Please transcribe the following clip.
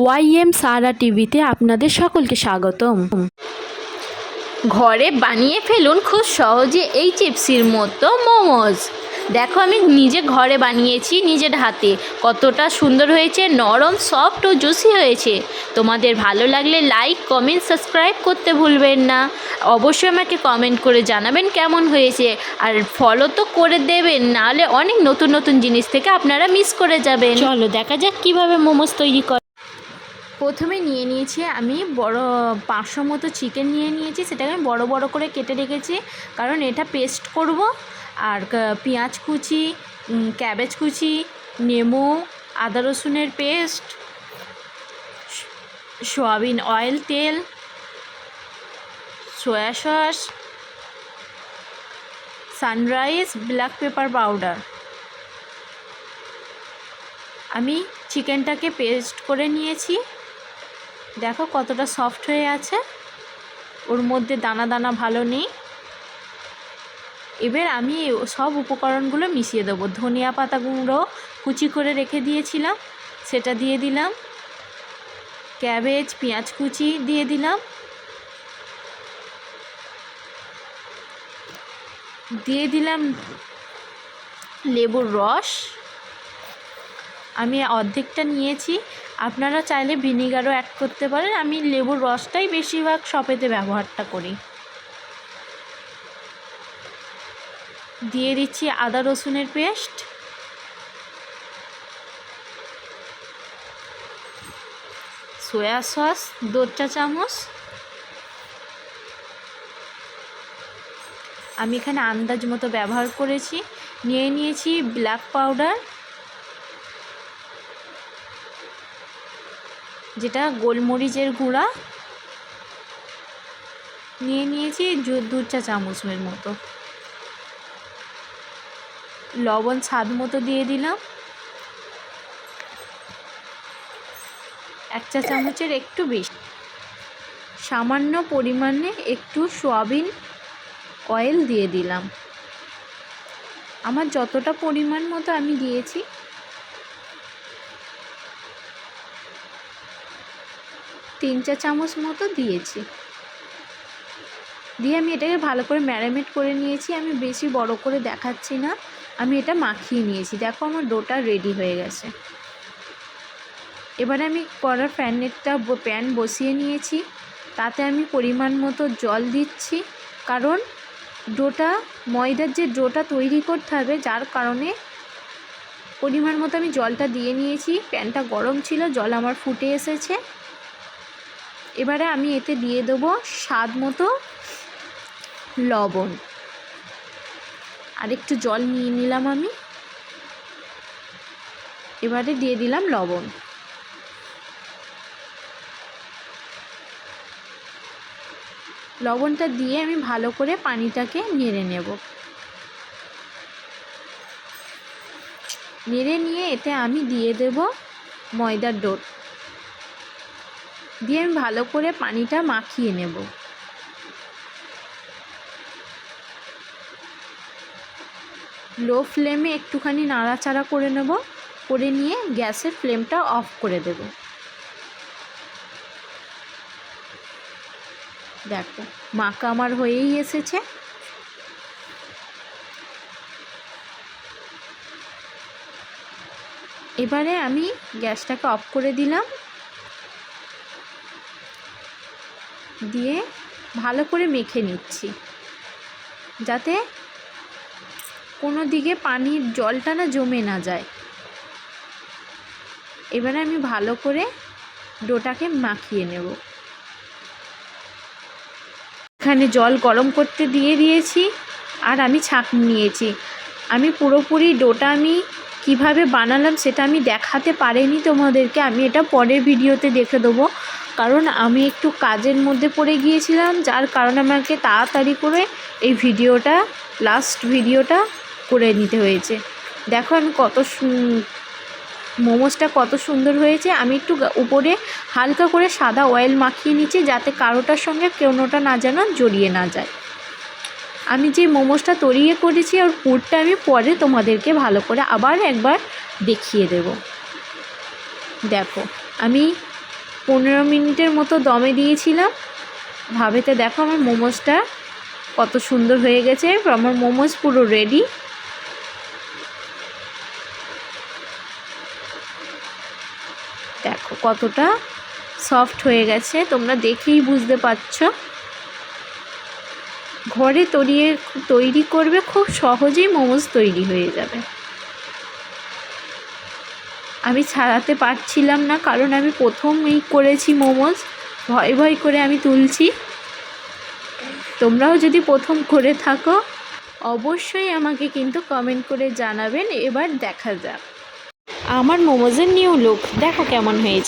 YM সারা টিভিতে আপনাদের সকলকে স্বাগতম। ঘরে বানিয়ে ফেলুন খুব সহজে এই চিপসির মতো মোমোজ। দেখো আমি নিজে ঘরে বানিয়েছি নিজের হাতে, কতটা সুন্দর হয়েছে, নরম, সফট ও জুসি হয়েছে। তোমাদের ভালো লাগলে লাইক, কমেন্ট, সাবস্ক্রাইব করতে ভুলবেন না। অবশ্যই আমাকে কমেন্ট করে জানাবেন কেমন হয়েছে, আর ফলো তো করে দেবেন, নাহলে অনেক নতুন নতুন জিনিস থেকে আপনারা মিস করে যাবেন। চলো দেখা যাক কীভাবে মোমোজ তৈরি করে। প্রথমে নিয়ে নিয়েছি আমি 500 মতো চিকেন নিয়ে নিয়েছি, সেটাকে আমি বড় বড় করে কেটে রেখেছি, কারণ এটা পেস্ট করব। আর পেঁয়াজ কুচি, ক্যাবেজ কুচি, নেমু, আদা রসুনের পেস্ট, সয়াবিন অয়েল, তেল, soya sauce, sunrise, black pepper powder. আমি চিকেনটাকে পেস্ট করে নিয়েছি, দেখো কতটা সফট হয়ে আছে, ওর মধ্যে দানা দানা ভালো নেই। এবার আমি সব উপকরণগুলো মিশিয়ে দেবো। ধনিয়া পাতা গুঁড়ো কুচি করে রেখে দিয়েছিলাম, সেটা দিয়ে দিলাম। ক্যাবেজ, পেঁয়াজ কুচি দিয়ে দিলাম। দিয়ে দিলাম লেবুর রস, আমি অর্ধেকটা নিয়েছি, আপনারা চাইলে ভিনিগারও অ্যাড করতে পারেন। আমি লেবুর রসটাই বেশিরভাগ সবেতে ব্যবহারটা করি। দিয়ে দিচ্ছি আদা রসুনের পেস্ট, সয়া সস 2 চা চামচ, আমি এখানে আন্দাজ মতো ব্যবহার করেছি। নিয়ে নিয়েছি ব্ল্যাক পাউডার, যেটা গোলমরিচের গুঁড়া, নিয়ে নিয়েছি 2 চা চামচের মতো। লবণ স্বাদ মতো দিয়ে দিলাম, 1 চা চামচের একটু বেশি। সামান্য পরিমাণে একটু সয়াবিন অয়েল দিয়ে দিলাম, আমার যতটা পরিমাণ মতো আমি দিয়েছি। তিন চা চামচ মতো দিয়েছি। দিয়ে আমি এটাকে ভালো করে ম্যারিনেট করে নিয়েছি। আমি বেশি বড় করে দেখাচ্ছি না, আমি এটা মাখিয়ে নিয়েছি। দেখো আমার ডোটা রেডি হয়ে গেছে। এবারে আমি কড়ার প্যান বসিয়ে নিয়েছি, তাতে আমি পরিমাণ মতো জল দিচ্ছি, কারণ ময়দার যে ডোটা তৈরি করতে হবে, যার কারণে পরিমাণ মতো আমি জলটা দিয়ে নিয়েছি। প্যানটা গরম ছিল, জল আমার ফুটে এসেছে। এবারে আমি এতে দিয়ে দেবো স্বাদ মতো লবণ, আর একটু জল নিয়ে নিলাম আমি। এবারে দিয়ে দিলাম লবণ। লবণটা দিয়ে আমি ভালো করে পানিটাকে নেড়ে নেব। নেড়ে নিয়ে এতে আমি দিয়ে দেব ময়দার ডো, দিয়ে আমি ভালো করে পানিটা মাখিয়ে নেব। লো ফ্লেমে একটুখানি নাড়াচাড়া করে নেব, করে নিয়ে গ্যাসের ফ্লেমটা অফ করে দেব। দেখো মাখা আমার হয়েই এসেছে। এবারে আমি গ্যাসটাকে অফ করে দিলাম, দিয়ে ভালো করে মেখে নিচ্ছি, যাতে কোনো দিকে পানির জলটা না জমে না যায়। এবারে আমি ভালো করে ডোটাকে মাখিয়ে নেব। এখানে জল গরম করতে দিয়ে দিয়েছি, আর আমি ছাঁকনি নিয়েছি। আমি পুরোপুরি ডোটা আমি কিভাবে বানালাম সেটা আমি দেখাতে পারিনি তোমাদেরকে, আমি এটা পরের ভিডিওতে দেখে দেবো, কারণ আমি একটু কাজের মধ্যে পড়ে গিয়েছিলাম, যার কারণে আমাকে তাড়াতাড়ি করে এই লাস্ট ভিডিওটা করে নিতে হয়েছে। দেখো আমি মোমোসটা কত সুন্দর হয়েছে। আমি একটু উপরে হালকা করে সাদা অয়েল মাখিয়ে নিচ্ছি, যাতে কারোটার সঙ্গে কোনোটা না যেন জড়িয়ে না যায়। আমি যে মোমোসটা তৈরি করেছি আর পুরটা আমি পরে তোমাদেরকে ভালো করে আবার একবার দেখিয়ে দেব। দেখো আমি 15 মিনিটের মতো দমে দিয়েছিলাম। ভাবেতে দেখো আমার মোমোসটা কত সুন্দর হয়ে গেছে। আমার মোমোস পুরো রেডি। দেখো কতটা সফট হয়ে গেছে, তোমরা দেখেই বুঝতে পারছো। ঘরে তৈরি করবে, খুব সহজেই মোমোস তৈরি হয়ে যাবে। আমি ছাড়াতে পারছিলাম না, কারণ আমি প্রথমেই করেছি মোমোস, ভয় ভয় করে আমি তুলছি। তোমরাও যদি প্রথম করে থাকো অবশ্যই আমাকে কিন্তু কমেন্ট করে জানাবেন। এবার দেখা যাক আমার মোমোজের নিউ লুক, দেখো কেমন হয়েছে।